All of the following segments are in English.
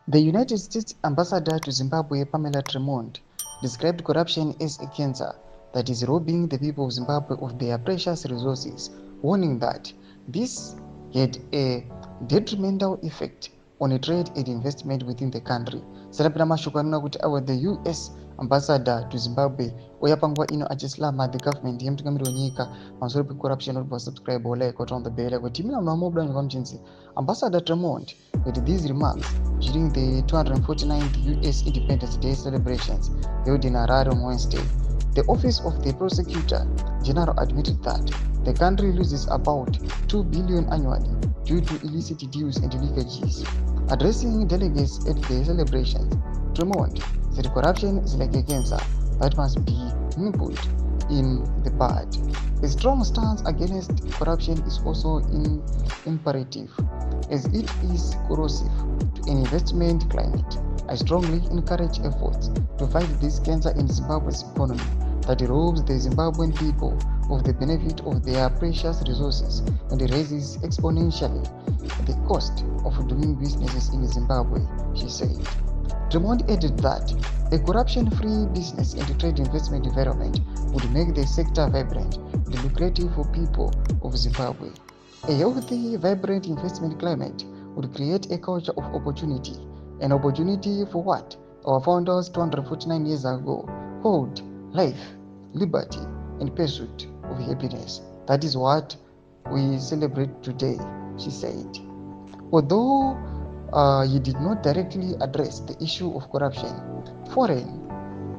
The United States ambassador to Zimbabwe, Pamela Tremont, described corruption as a cancer that is robbing the people of Zimbabwe of their precious resources, warning that this had a detrimental effect on trade and investment within the country. Sarapira mashoko anona kuti awa the US ambassador to Zimbabwe uya panguva ino achislama the government yemutungamiriri wenyika pamusoro pecorruption. Uri pasubscribe like on the bell kuti mina munhu wamobudani kwamuchinzi Ambassador Tremont made these remarks during the 249th US Independence Day celebrations held in Harare on Wednesday. The Office of the Prosecutor General admitted that the country loses about $2 billion annually due to illicit deals and leakages. Addressing delegates at the celebrations, Tremont said corruption is like a cancer that must be nibbled in the bud. A strong stance against corruption is also imperative, as it is corrosive to an investment climate. I strongly encourage efforts to fight this cancer in Zimbabwe's economy that robs the Zimbabwean people of the benefit of their precious resources and raises exponentially the cost of doing businesses in Zimbabwe, she said. Tremont added that a corruption-free business and trade investment environment would make the sector vibrant and lucrative for people of Zimbabwe. A healthy, vibrant investment climate would create a culture of opportunity, an opportunity for what our founders 249 years ago called life, liberty, and pursuit of happiness. That is what we celebrate today, she said. Although he did not directly address the issue of corruption, Foreign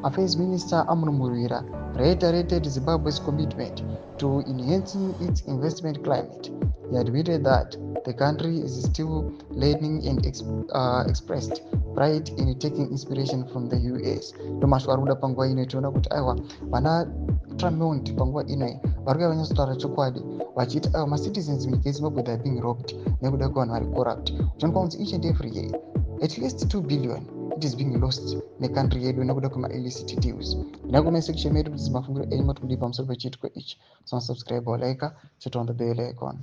Affairs Minister Amuro Murwira reiterated Zimbabwe's commitment to enhancing its investment climate. He admitted that the country is still learning and expressed pride in taking inspiration from the US. Domashwa aruda panguva ino tiona kuti aiwa vana Tremont panguva ino vari kuuya vanyatsotaura chokwadi vachiti aiwa macitizens munyika yeZimbabwe they are being robbed nekuda kwevanhu vari corrupt. Tinoona kunzi each and every year at least 2 billion it is being lost necountry yedu nekuda kwema-illicit deals. Ndinakuona section yedu kuti mafungiro enyu mati kudii pamusoro pechiitiko ichi. So subscribe or like, chito on the bell icon.